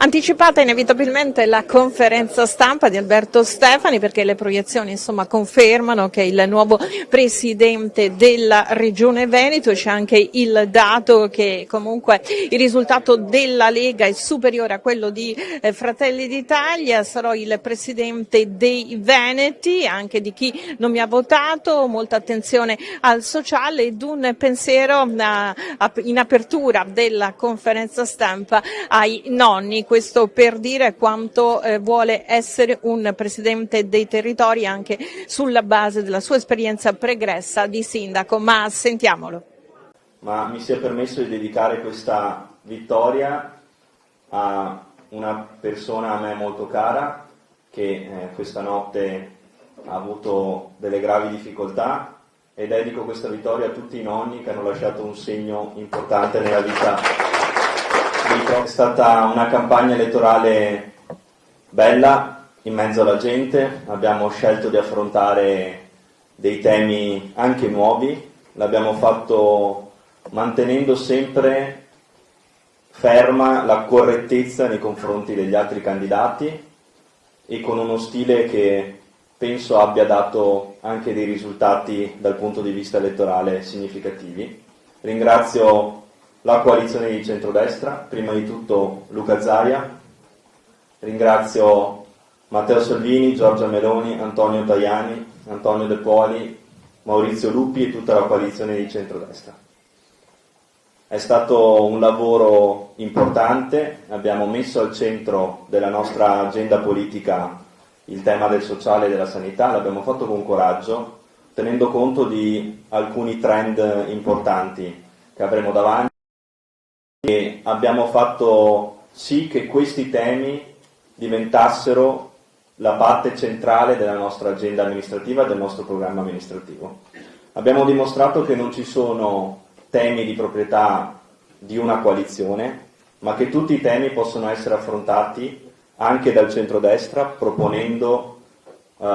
Anticipata inevitabilmente la conferenza stampa di Alberto Stefani, perché le proiezioni confermano che il nuovo presidente della Regione Veneto. C'è anche il dato che comunque il risultato della Lega è superiore a quello di Fratelli d'Italia. Sarò il presidente dei Veneti, anche di chi non mi ha votato, molta attenzione al sociale ed un pensiero in apertura della conferenza stampa ai nonni. Questo per dire quanto vuole essere un presidente dei territori anche sulla base della sua esperienza pregressa di sindaco, ma sentiamolo. Ma mi sia permesso di dedicare questa vittoria a una persona a me molto cara che questa notte ha avuto delle gravi difficoltà, e dedico questa vittoria a tutti i nonni che hanno lasciato un segno importante nella vita. È stata una campagna elettorale bella, in mezzo alla gente. Abbiamo scelto di affrontare dei temi anche nuovi, l'abbiamo fatto mantenendo sempre ferma la correttezza nei confronti degli altri candidati e con uno stile che penso abbia dato anche dei risultati dal punto di vista elettorale significativi. Ringrazio la coalizione di centrodestra, prima di tutto Luca Zaia, ringrazio Matteo Salvini, Giorgia Meloni, Antonio Tajani, Antonio De Poli, Maurizio Lupi e tutta la coalizione di centrodestra. È stato un lavoro importante, abbiamo messo al centro della nostra agenda politica il tema del sociale e della sanità, l'abbiamo fatto con coraggio, tenendo conto di alcuni trend importanti che avremo davanti, e abbiamo fatto sì che questi temi diventassero la parte centrale della nostra agenda amministrativa e del nostro programma amministrativo. Abbiamo dimostrato che non ci sono temi di proprietà di una coalizione, ma che tutti i temi possono essere affrontati anche dal centrodestra proponendo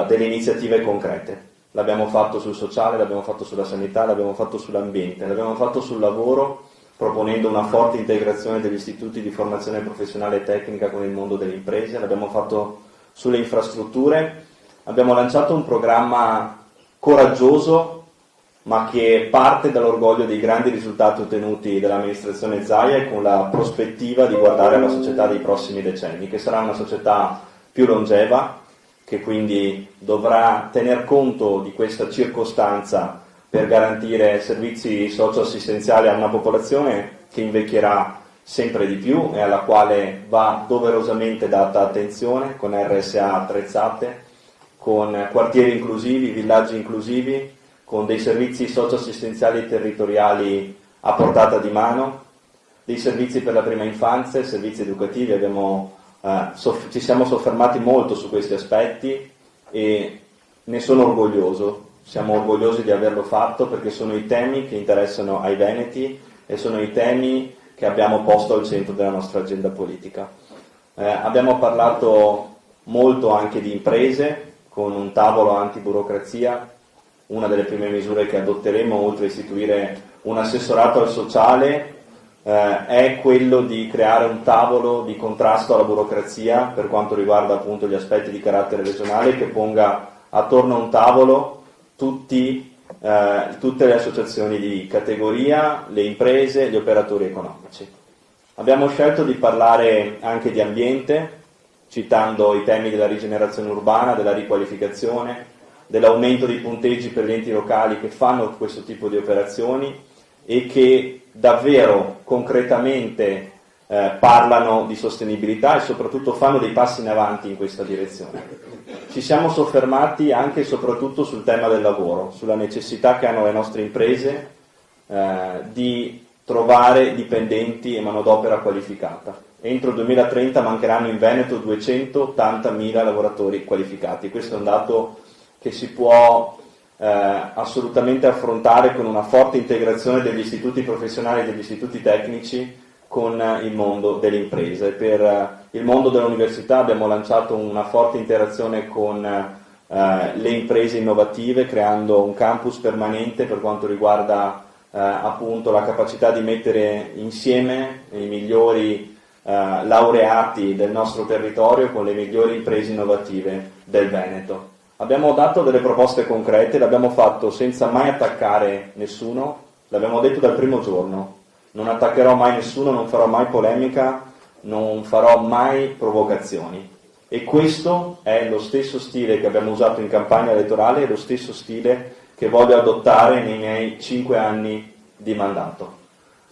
delle iniziative concrete. L'abbiamo fatto sul sociale, l'abbiamo fatto sulla sanità, l'abbiamo fatto sull'ambiente, l'abbiamo fatto sul lavoro proponendo una forte integrazione degli istituti di formazione professionale e tecnica con il mondo delle imprese, l'abbiamo fatto sulle infrastrutture, abbiamo lanciato un programma coraggioso ma che parte dall'orgoglio dei grandi risultati ottenuti dall'amministrazione Zaia e con la prospettiva di guardare alla società dei prossimi decenni, che sarà una società più longeva, che quindi dovrà tener conto di questa circostanza per garantire servizi socio-assistenziali a una popolazione che invecchierà sempre di più e alla quale va doverosamente data attenzione, con RSA attrezzate, con quartieri inclusivi, villaggi inclusivi, con dei servizi socio-assistenziali territoriali a portata di mano, dei servizi per la prima infanzia, servizi educativi. Ci siamo soffermati molto su questi aspetti e ne sono orgoglioso. Siamo orgogliosi di averlo fatto perché sono i temi che interessano ai veneti e sono i temi che abbiamo posto al centro della nostra agenda politica. Abbiamo parlato molto anche di imprese, con un tavolo antiburocrazia. Una delle prime misure che adotteremo, oltre a istituire un assessorato al sociale, è quello di creare un tavolo di contrasto alla burocrazia per quanto riguarda appunto gli aspetti di carattere regionale, che ponga attorno a un tavolo tutte le associazioni di categoria, le imprese, gli operatori economici. Abbiamo scelto di parlare anche di ambiente, citando i temi della rigenerazione urbana, della riqualificazione, dell'aumento dei punteggi per gli enti locali che fanno questo tipo di operazioni e che davvero concretamente parlano di sostenibilità e soprattutto fanno dei passi in avanti in questa direzione. Ci siamo soffermati anche e soprattutto sul tema del lavoro, sulla necessità che hanno le nostre imprese di trovare dipendenti e manodopera qualificata. Entro il 2030 mancheranno in Veneto 280.000 lavoratori qualificati. Questo è un dato che si può assolutamente affrontare con una forte integrazione degli istituti professionali e degli istituti tecnici con il mondo delle imprese. Per il mondo dell'università abbiamo lanciato una forte interazione con le imprese innovative, creando un campus permanente per quanto riguarda appunto la capacità di mettere insieme i migliori laureati del nostro territorio con le migliori imprese innovative del Veneto. Abbiamo dato delle proposte concrete, l'abbiamo fatto senza mai attaccare nessuno, l'abbiamo detto dal primo giorno, non attaccherò mai nessuno, non farò mai polemica, non farò mai provocazioni. E questo è lo stesso stile che abbiamo usato in campagna elettorale e lo stesso stile che voglio adottare nei miei 5 anni di mandato.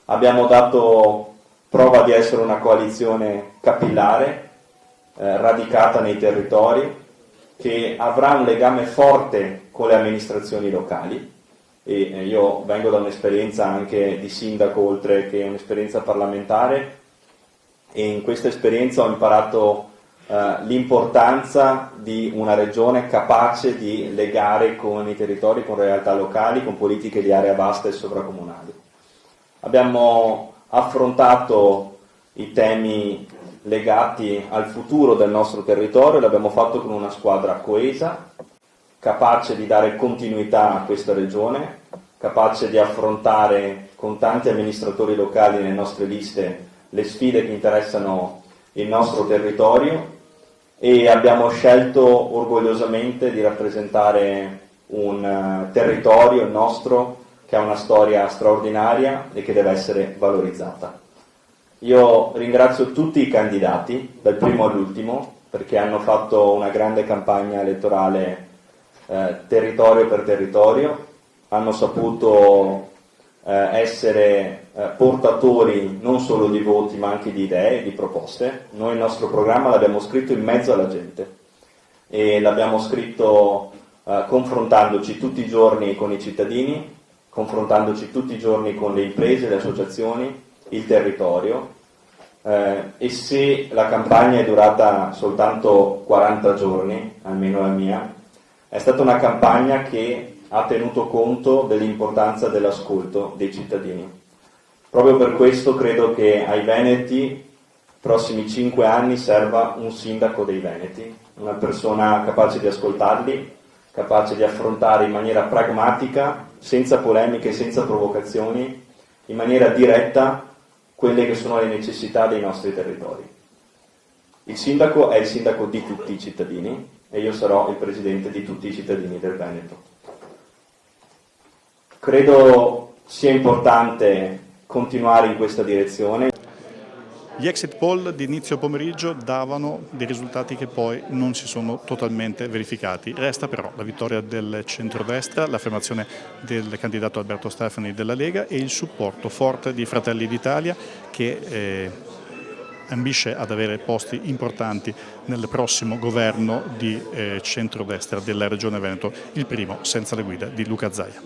Abbiamo dato prova di essere una coalizione capillare, radicata nei territori, che avrà un legame forte con le amministrazioni locali, e io vengo da un'esperienza anche di sindaco oltre che un'esperienza parlamentare, e in questa esperienza ho imparato l'importanza di una regione capace di legare con i territori, con realtà locali, con politiche di area vasta e sovracomunali. Abbiamo affrontato i temi legati al futuro del nostro territorio, l'abbiamo fatto con una squadra coesa, capace di dare continuità a questa regione, capace di affrontare con tanti amministratori locali nelle nostre liste le sfide che interessano il nostro territorio, e abbiamo scelto orgogliosamente di rappresentare un territorio, il nostro, che ha una storia straordinaria e che deve essere valorizzata. Io ringrazio tutti i candidati, dal primo all'ultimo, perché hanno fatto una grande campagna elettorale territorio per territorio, hanno saputo essere portatori non solo di voti ma anche di idee, di proposte. Noi il nostro programma l'abbiamo scritto in mezzo alla gente e l'abbiamo scritto confrontandoci tutti i giorni con i cittadini, confrontandoci tutti i giorni con le imprese, le associazioni, il territorio, e se la campagna è durata soltanto 40 giorni, almeno la mia, è stata una campagna che ha tenuto conto dell'importanza dell'ascolto dei cittadini. Proprio per questo credo che ai Veneti, prossimi 5 anni, serva un sindaco dei Veneti, una persona capace di ascoltarli, capace di affrontare in maniera pragmatica, senza polemiche, senza provocazioni, in maniera diretta quelle che sono le necessità dei nostri territori. Il sindaco è il sindaco di tutti i cittadini e io sarò il presidente di tutti i cittadini del Veneto. Credo sia importante continuare in questa direzione. Gli exit poll di inizio pomeriggio davano dei risultati che poi non si sono totalmente verificati. Resta però la vittoria del centrodestra, l'affermazione del candidato Alberto Stefani della Lega e il supporto forte di Fratelli d'Italia che ambisce ad avere posti importanti nel prossimo governo di centrodestra della Regione Veneto, il primo senza la guida di Luca Zaia.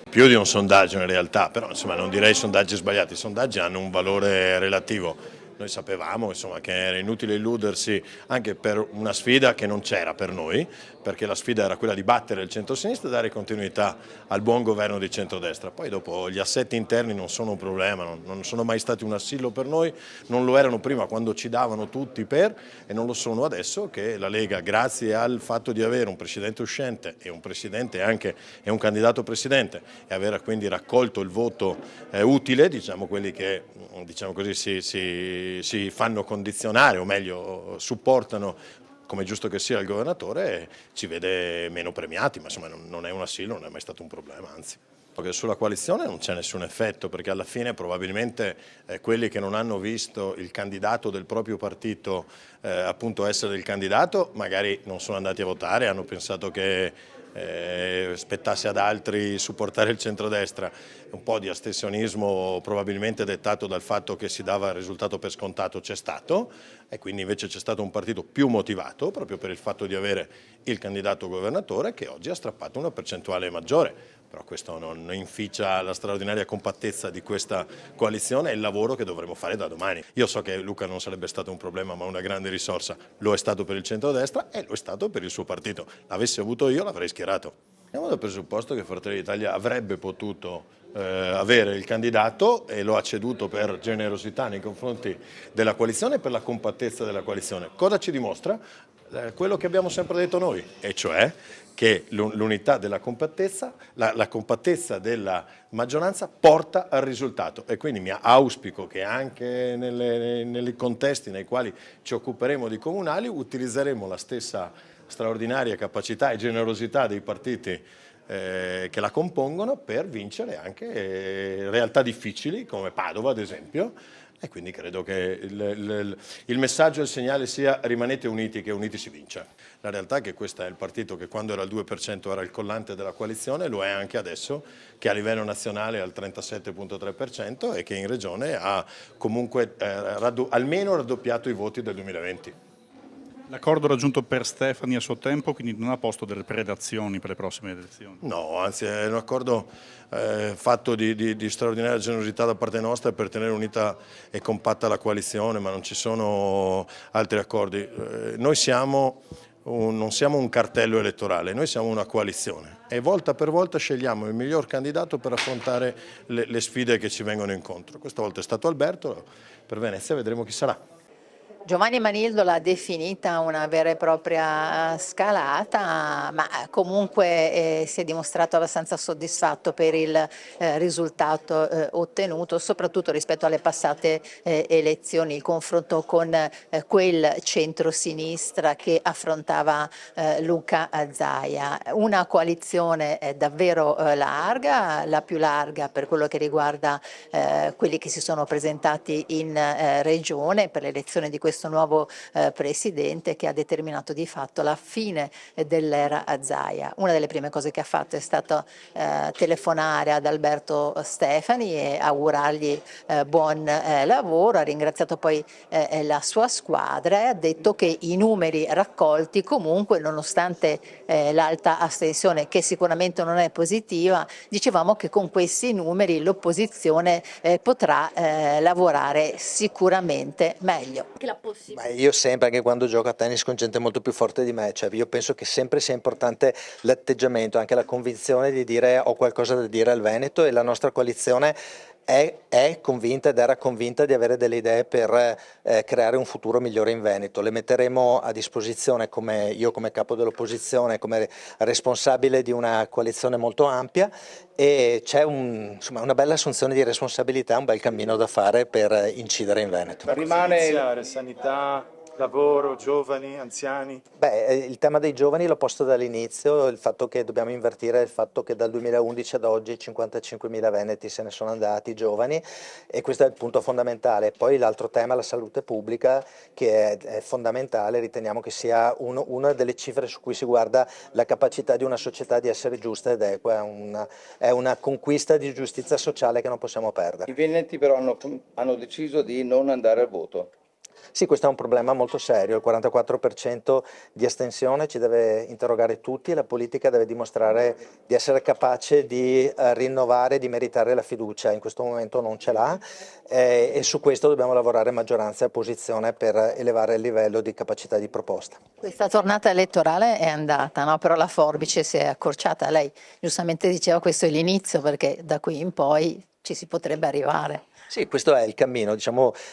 Più di un sondaggio in realtà, però insomma, non direi sondaggi sbagliati, i sondaggi hanno un valore relativo. Noi sapevamo insomma, che era inutile illudersi anche per una sfida che non c'era per noi, perché la sfida era quella di battere il centro-sinistra e dare continuità al buon governo di centrodestra. Poi dopo gli assetti interni non sono un problema, non sono mai stati un assillo per noi, non lo erano prima quando ci davano tutti per e non lo sono adesso che la Lega, grazie al fatto di avere un presidente uscente e un presidente anche e un candidato presidente e aver quindi raccolto il voto utile, diciamo quelli che diciamo così, si fanno condizionare o meglio supportano come è giusto che sia il governatore, ci vede meno premiati, ma insomma non è un assillo, non è mai stato un problema, anzi. Sulla coalizione non c'è nessun effetto perché alla fine probabilmente quelli che non hanno visto il candidato del proprio partito appunto essere il candidato magari non sono andati a votare, hanno pensato che spettasse ad altri supportare il centrodestra, un po' di astensionismo probabilmente dettato dal fatto che si dava il risultato per scontato c'è stato e quindi invece c'è stato un partito più motivato proprio per il fatto di avere il candidato governatore che oggi ha strappato una percentuale maggiore, però questo non inficia la straordinaria compattezza di questa coalizione e il lavoro che dovremo fare da domani. Io so che Luca non sarebbe stato un problema ma una grande risorsa, lo è stato per il centrodestra e lo è stato per il suo partito, l'avessi avuto io l'avrei schierato. Andiamo dal presupposto che Fratelli d'Italia avrebbe potuto avere il candidato e lo ha ceduto per generosità nei confronti della coalizione e per la compattezza della coalizione. Cosa ci dimostra? quello che abbiamo sempre detto noi, e cioè che l'unità della compattezza, la compattezza della maggioranza porta al risultato, e quindi mi auspico che anche nei contesti nei quali ci occuperemo di comunali utilizzeremo la stessa straordinaria capacità e generosità dei partiti che la compongono per vincere anche realtà difficili come Padova ad esempio. E quindi credo che il messaggio e il segnale sia: rimanete uniti, che uniti si vince. La realtà è che questo è il partito che quando era al 2% era il collante della coalizione, lo è anche adesso, che a livello nazionale è al 37,3% e che in regione ha comunque almeno raddoppiato i voti del 2020. L'accordo raggiunto per Stefani a suo tempo, quindi non ha posto delle predazioni per le prossime elezioni? No, anzi è un accordo fatto di straordinaria generosità da parte nostra per tenere unita e compatta la coalizione, ma non ci sono altri accordi. Noi non siamo un cartello elettorale, noi siamo una coalizione e volta per volta scegliamo il miglior candidato per affrontare le sfide che ci vengono incontro. Questa volta è stato Alberto, per Venezia vedremo chi sarà. Giovanni Manildo l'ha definita una vera e propria scalata, ma comunque si è dimostrato abbastanza soddisfatto per il risultato ottenuto, soprattutto rispetto alle passate elezioni, il confronto con quel centro-sinistra che affrontava Luca Zaia. Una coalizione davvero larga, la più larga per quello che riguarda quelli che si sono presentati in regione per l'elezione di questo nuovo presidente, che ha determinato di fatto la fine dell'era Zaia. Una delle prime cose che ha fatto è stato telefonare ad Alberto Stefani e augurargli buon lavoro, ha ringraziato poi la sua squadra e ha detto che i numeri raccolti comunque, nonostante l'alta astensione che sicuramente non è positiva, dicevamo che con questi numeri l'opposizione potrà lavorare sicuramente meglio. Io sempre, anche quando gioco a tennis con gente molto più forte di me, cioè io penso che sempre sia importante l'atteggiamento, anche la convinzione di dire ho qualcosa da dire al Veneto, e la nostra coalizione è convinta ed era convinta di avere delle idee per creare un futuro migliore in Veneto. Le metteremo a disposizione come capo dell'opposizione, come responsabile di una coalizione molto ampia, e c'è una bella assunzione di responsabilità, un bel cammino da fare per incidere in Veneto. Rimane sanità, lavoro, giovani, anziani? Il tema dei giovani l'ho posto dall'inizio, il fatto che dobbiamo invertire il fatto che dal 2011 ad oggi 55.000 veneti se ne sono andati giovani, e questo è il punto fondamentale. Poi l'altro tema, la salute pubblica, che è fondamentale, riteniamo che sia una delle cifre su cui si guarda la capacità di una società di essere giusta ed equa, è una conquista di giustizia sociale che non possiamo perdere. I veneti però hanno deciso di non andare al voto. Sì, questo è un problema molto serio, il 44% di astensione ci deve interrogare tutti, e la politica deve dimostrare di essere capace di rinnovare, di meritare la fiducia. In questo momento non ce l'ha, e su questo dobbiamo lavorare maggioranza e opposizione per elevare il livello di capacità di proposta. Questa tornata elettorale è andata, no? Però la forbice si è accorciata. Lei giustamente diceva questo è l'inizio, perché da qui in poi ci si potrebbe arrivare. Sì, questo è il cammino,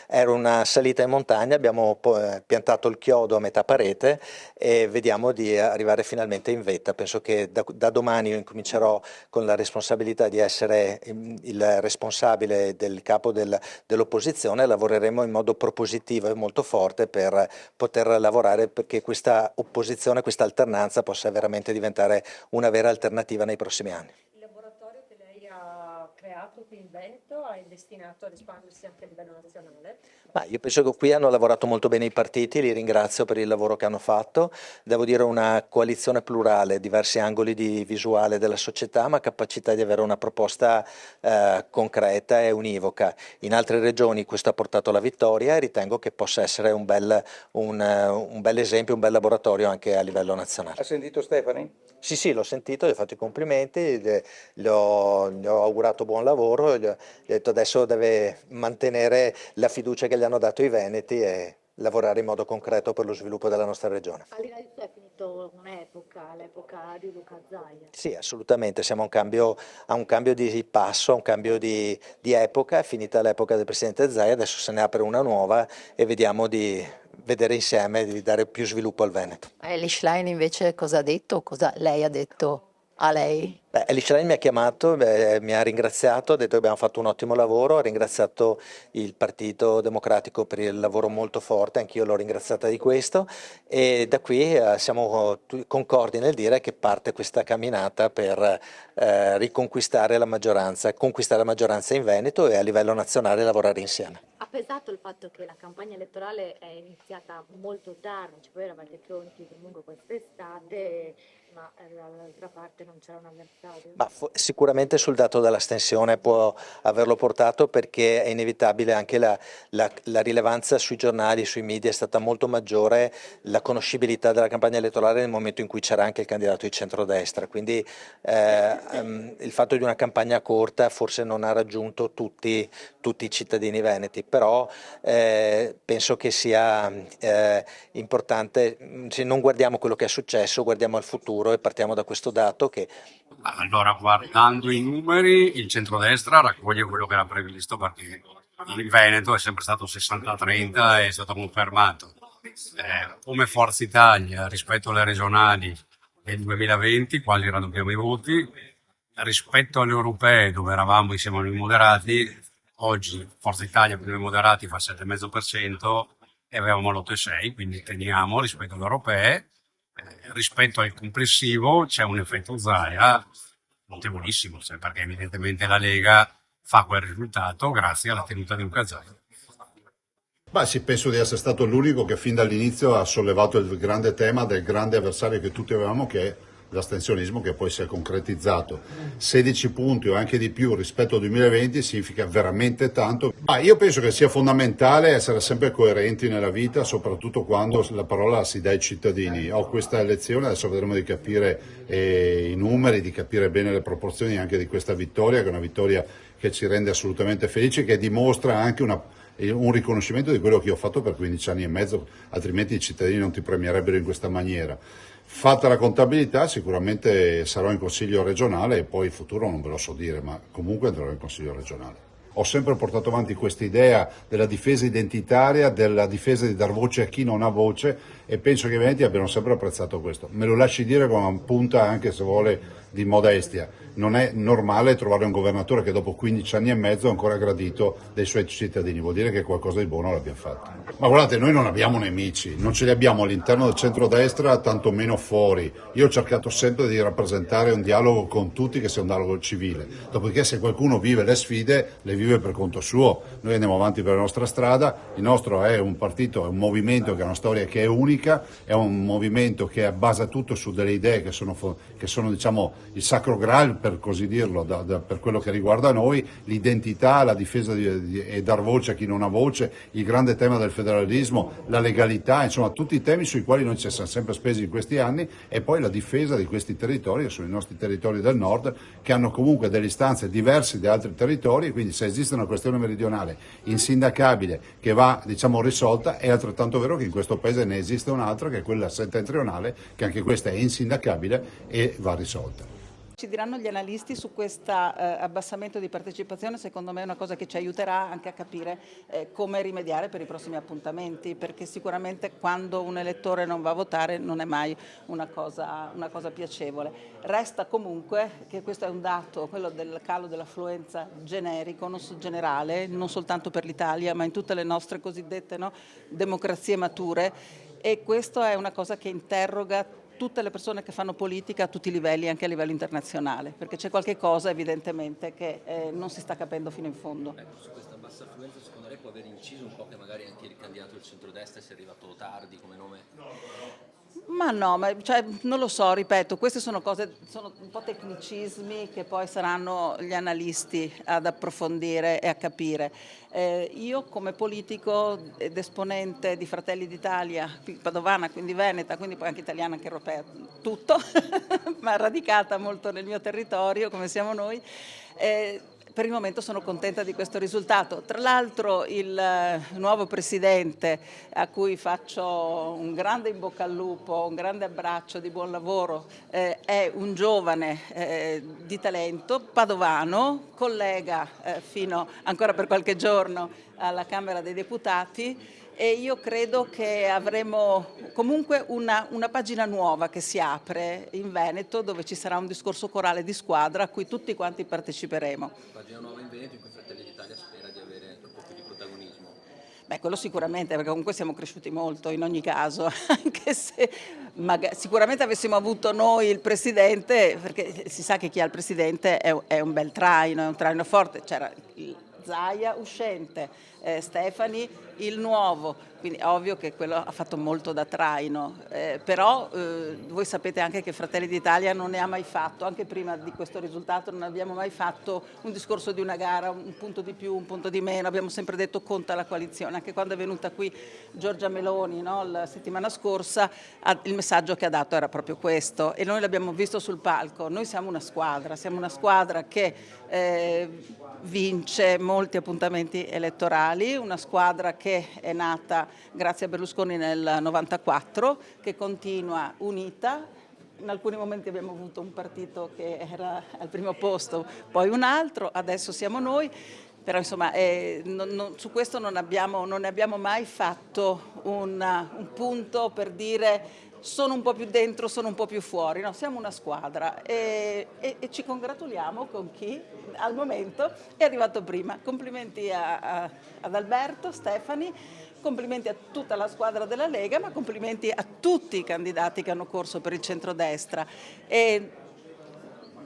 era una salita in montagna, abbiamo piantato il chiodo a metà parete e vediamo di arrivare finalmente in vetta. Penso che da domani io incomincerò con la responsabilità di essere il responsabile del capo dell'opposizione, lavoreremo in modo propositivo e molto forte per poter lavorare perché questa opposizione, questa alternanza possa veramente diventare una vera alternativa nei prossimi anni. Creato qui in Veneto è destinato ad espandersi anche a livello nazionale? Io penso che qui hanno lavorato molto bene i partiti, li ringrazio per il lavoro che hanno fatto. Devo dire una coalizione plurale, diversi angoli di visuale della società, ma capacità di avere una proposta concreta e univoca. In altre regioni questo ha portato alla vittoria e ritengo che possa essere un bel esempio, un bel laboratorio anche a livello nazionale. Ha sentito Stefani? Sì, l'ho sentito, gli ho fatto i complimenti, gli ho augurato buon lavoro, gli ho detto adesso deve mantenere la fiducia che gli hanno dato i veneti e lavorare in modo concreto per lo sviluppo della nostra regione. Al di là di tutto è finito un'epoca all'epoca di Luca Zaia. Sì, assolutamente, siamo a un cambio di passo, a un cambio di epoca, è finita l'epoca del Presidente Zaia, adesso se ne apre una nuova e vediamo di vedere insieme, di dare più sviluppo al Veneto. Elly Schlein invece cosa ha detto? Cosa lei ha detto a lei? Elly Schlein mi ha chiamato, mi ha ringraziato, ha detto che abbiamo fatto un ottimo lavoro, ha ringraziato il Partito Democratico per il lavoro molto forte, anch'io l'ho ringraziata di questo e da qui siamo concordi nel dire che parte questa camminata per riconquistare la maggioranza, conquistare la maggioranza in Veneto e a livello nazionale lavorare insieme. Ha pesato il fatto che la campagna elettorale è iniziata molto tardi, cioè voi eravate pronti comunque quest'estate, ma dall'altra parte non c'era un avversario? Ma sicuramente sul dato dell'astensione può averlo portato perché è inevitabile anche la rilevanza sui giornali, sui media è stata molto maggiore, la conoscibilità della campagna elettorale nel momento in cui c'era anche il candidato di centrodestra, quindi il fatto di una campagna corta forse non ha raggiunto tutti i cittadini veneti, però penso che sia importante, se non guardiamo quello che è successo, guardiamo al futuro e partiamo da questo dato che... Allora, guardando i numeri, il centrodestra raccoglie quello che era previsto perché il Veneto è sempre stato 60-30 e è stato confermato. Come Forza Italia rispetto alle regionali del 2020, quasi raddoppiamo i voti, rispetto alle europee dove eravamo insieme ai moderati, oggi Forza Italia per noi moderati fa 7,5% e avevamo l'8,6%, quindi teniamo rispetto alle europee. Rispetto al complessivo c'è un effetto Zaia notevolissimo, perché evidentemente la Lega fa quel risultato grazie alla tenuta di Luca Zaia. Beh, sì, penso di essere stato l'unico che fin dall'inizio ha sollevato il grande tema del grande avversario che tutti avevamo, che è l'astensionismo, che poi si è concretizzato. 16 punti o anche di più rispetto al 2020 significa veramente tanto. Io penso che sia fondamentale essere sempre coerenti nella vita, soprattutto quando la parola si dà ai cittadini. Questa elezione, adesso vedremo di capire i numeri, di capire bene le proporzioni anche di questa vittoria, che è una vittoria che ci rende assolutamente felici, che dimostra anche un riconoscimento di quello che ho fatto per 15 anni e mezzo, altrimenti i cittadini non ti premierebbero in questa maniera. Fatta la contabilità sicuramente sarò in consiglio regionale e poi il futuro non ve lo so dire, ma comunque andrò in consiglio regionale. Ho sempre portato avanti questa idea della difesa identitaria, della difesa di dar voce a chi non ha voce e penso che i Veneti abbiano sempre apprezzato questo. Me lo lasci dire con una punta anche se vuole di modestia. Non è normale trovare un governatore che dopo 15 anni e mezzo è ancora gradito dai suoi cittadini, vuol dire che qualcosa di buono l'abbiamo fatto. Ma guardate, noi non abbiamo nemici, non ce li abbiamo all'interno del centrodestra, tantomeno fuori. Io ho cercato sempre di rappresentare un dialogo con tutti che sia un dialogo civile. Dopodiché se qualcuno vive le sfide, le vive per conto suo. Noi andiamo avanti per la nostra strada, il nostro è un partito, è un movimento che ha una storia che è unica, è un movimento che basa tutto su delle idee che sono diciamo il sacro graal, per così dirlo, per quello che riguarda noi, l'identità, la difesa e dar voce a chi non ha voce, il grande tema del federalismo, la legalità, insomma tutti i temi sui quali noi ci siamo sempre spesi in questi anni e poi la difesa di questi territori, che sono i nostri territori del nord, che hanno comunque delle istanze diverse da altri territori, quindi se esiste una questione meridionale insindacabile che va diciamo risolta, è altrettanto vero che in questo paese ne esiste un'altra che è quella settentrionale, che anche questa è insindacabile e va risolta. Ci diranno gli analisti su questo abbassamento di partecipazione, secondo me è una cosa che ci aiuterà anche a capire come rimediare per i prossimi appuntamenti, perché sicuramente quando un elettore non va a votare non è mai una cosa piacevole. Resta comunque che questo è un dato, quello del calo dell'affluenza generico, generale, non soltanto per l'Italia ma in tutte le nostre cosiddette democrazie mature, e questo è una cosa che interroga tutte le persone che fanno politica a tutti i livelli, anche a livello internazionale, perché c'è qualche cosa evidentemente che non si sta capendo fino in fondo. Su questa bassa affluenza secondo lei può aver inciso un po' che magari anche il candidato del centrodestra sia arrivato tardi come nome? Ma no, non lo so, ripeto, queste sono cose, sono un po' tecnicismi che poi saranno gli analisti ad approfondire e a capire. Io come politico ed esponente di Fratelli d'Italia, padovana, quindi veneta, quindi poi anche italiana, anche europea, tutto, ma radicata molto nel mio territorio, come siamo noi, per il momento sono contenta di questo risultato. Tra l'altro il nuovo presidente, a cui faccio un grande in bocca al lupo, un grande abbraccio di buon lavoro, è un giovane di talento, padovano, collega fino ancora per qualche giorno alla Camera dei Deputati, e io credo che avremo comunque una pagina nuova che si apre in Veneto, dove ci sarà un discorso corale di squadra a cui tutti quanti parteciperemo. Pagina nuova in Veneto in cui Fratelli d'Italia spera di avere un po' più di protagonismo. Beh, quello sicuramente, perché comunque siamo cresciuti molto in ogni caso, anche se sicuramente avessimo avuto noi il presidente, perché si sa che chi ha il presidente è un bel traino, è un traino forte. C'era Zaia uscente, Stefani il nuovo, quindi è ovvio che quello ha fatto molto da traino, però voi sapete anche che Fratelli d'Italia non ne ha mai fatto, anche prima di questo risultato non abbiamo mai fatto un discorso di una gara, un punto di più, un punto di meno, abbiamo sempre detto conta la coalizione. Anche quando è venuta qui Giorgia Meloni, no, la settimana scorsa, il messaggio che ha dato era proprio questo, e noi l'abbiamo visto sul palco. Noi siamo una squadra che vince molti appuntamenti elettorali, una squadra che è nata grazie a Berlusconi nel 94, che continua unita. In alcuni momenti abbiamo avuto un partito che era al primo posto, poi un altro, adesso siamo noi, però insomma su questo non ne abbiamo mai fatto un punto per dire sono un po' più dentro, sono un po' più fuori. No, siamo una squadra e ci congratuliamo con chi al momento è arrivato prima. Complimenti ad Alberto, Stefani, complimenti a tutta la squadra della Lega, ma complimenti a tutti i candidati che hanno corso per il centrodestra. E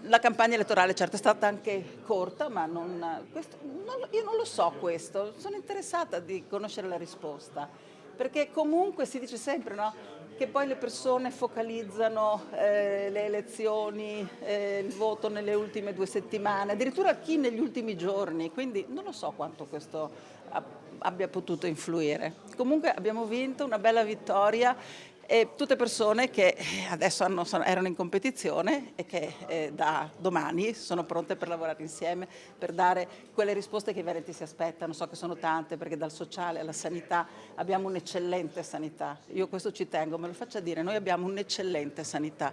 la campagna elettorale certo è stata anche corta, ma io non lo so questo, sono interessata di conoscere la risposta, perché comunque si dice sempre, no, che poi le persone focalizzano le elezioni, il voto nelle ultime 2 settimane, addirittura chi negli ultimi giorni, quindi non lo so quanto questo abbia potuto influire. Comunque abbiamo vinto una bella vittoria, e tutte persone che adesso erano in competizione e che da domani sono pronte per lavorare insieme, per dare quelle risposte che i veneti si aspettano. So che sono tante, perché dal sociale alla sanità abbiamo un'eccellente sanità. Io questo ci tengo, me lo faccia dire, noi abbiamo un'eccellente sanità.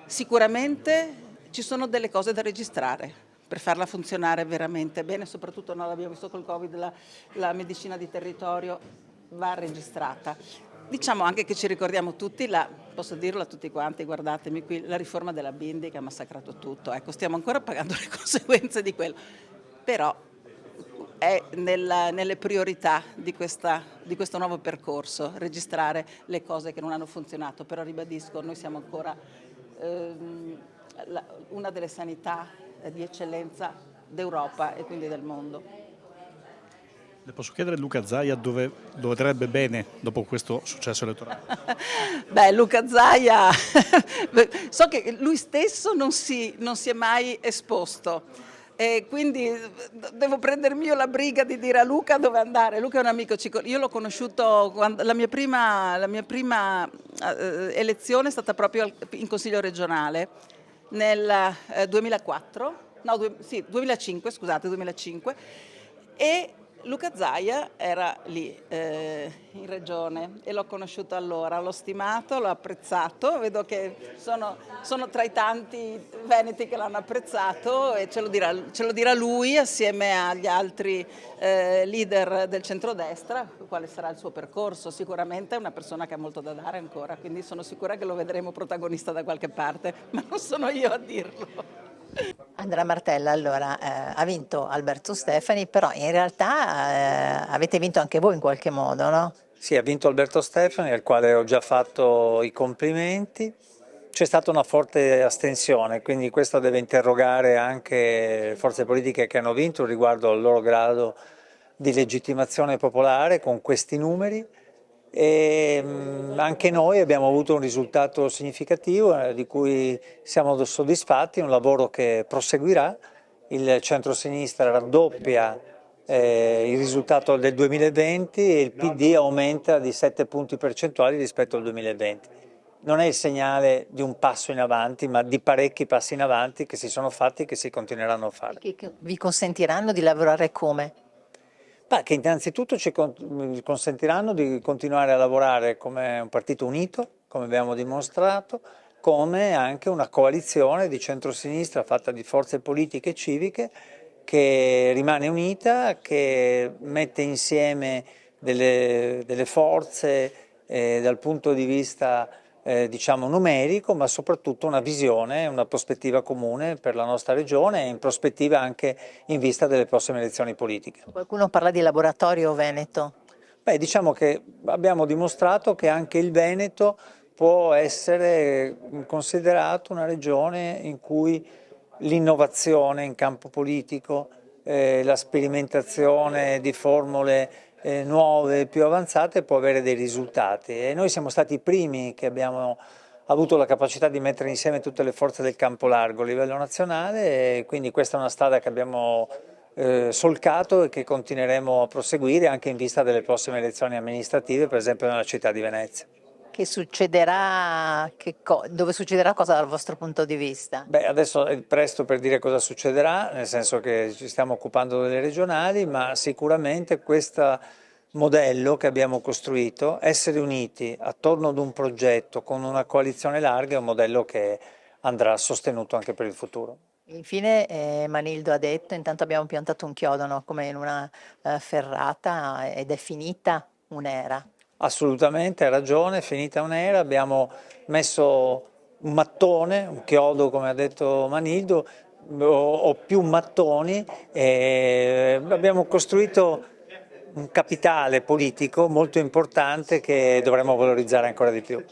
Sicuramente ci sono delle cose da registrare per farla funzionare veramente bene, soprattutto noi l'abbiamo visto col Covid, la medicina di territorio va registrata. Diciamo anche che ci ricordiamo tutti, posso dirlo a tutti quanti, guardatemi qui, la riforma della Bindi che ha massacrato tutto. Ecco, stiamo ancora pagando le conseguenze di quello, però è nelle priorità di questo nuovo percorso, registrare le cose che non hanno funzionato. Però ribadisco, noi siamo ancora una delle sanità di eccellenza d'Europa e quindi del mondo. Le posso chiedere Luca Zaia dove andrebbe bene dopo questo successo elettorale? Beh, Luca Zaia, so che lui stesso non si è mai esposto, e quindi devo prendermi io la briga di dire a Luca dove andare. Luca è un amico, io l'ho conosciuto quando la mia prima elezione è stata proprio in Consiglio regionale nel 2005, e Luca Zaia era lì in regione e l'ho conosciuto allora, l'ho stimato, l'ho apprezzato, vedo che sono tra i tanti veneti che l'hanno apprezzato, e ce lo dirà lui assieme agli altri leader del centrodestra quale sarà il suo percorso. Sicuramente è una persona che ha molto da dare ancora, quindi sono sicura che lo vedremo protagonista da qualche parte, ma non sono io a dirlo. Andrea Martella, allora, ha vinto Alberto Stefani, però in realtà avete vinto anche voi in qualche modo, no? Sì, ha vinto Alberto Stefani, al quale ho già fatto i complimenti. C'è stata una forte astensione, quindi questo deve interrogare anche le forze politiche che hanno vinto riguardo al loro grado di legittimazione popolare con questi numeri. E anche noi abbiamo avuto un risultato significativo di cui siamo soddisfatti, un lavoro che proseguirà. Il centro-sinistra raddoppia il risultato del 2020 e il PD aumenta di 7 punti percentuali rispetto al 2020. non è il segnale di un passo in avanti, ma di parecchi passi in avanti che si sono fatti e che si continueranno a fare. Che vi consentiranno di lavorare come? Che innanzitutto ci consentiranno di continuare a lavorare come un partito unito, come abbiamo dimostrato, come anche una coalizione di centrosinistra fatta di forze politiche e civiche che rimane unita, che mette insieme delle forze dal punto di vista diciamo numerico, ma soprattutto una visione, una prospettiva comune per la nostra regione e in prospettiva anche in vista delle prossime elezioni politiche. Qualcuno parla di laboratorio veneto. Diciamo che abbiamo dimostrato che anche il Veneto può essere considerato una regione in cui l'innovazione in campo politico, la sperimentazione di formule nuove, più avanzate, può avere dei risultati e noi siamo stati i primi che abbiamo avuto la capacità di mettere insieme tutte le forze del campo largo a livello nazionale e quindi questa è una strada che abbiamo solcato e che continueremo a proseguire anche in vista delle prossime elezioni amministrative, per esempio nella città di Venezia. Che succederà, dove succederà cosa dal vostro punto di vista? Adesso è presto per dire cosa succederà, nel senso che ci stiamo occupando delle regionali, ma sicuramente questo modello che abbiamo costruito, essere uniti attorno ad un progetto con una coalizione larga, è un modello che andrà sostenuto anche per il futuro. Infine Manildo ha detto, intanto abbiamo piantato un chiodo, no? Come in una ferrata ed è finita un'era. Assolutamente, hai ragione, è finita un'era, abbiamo messo un mattone, un chiodo come ha detto Manildo, o più mattoni, e abbiamo costruito un capitale politico molto importante che dovremmo valorizzare ancora di più.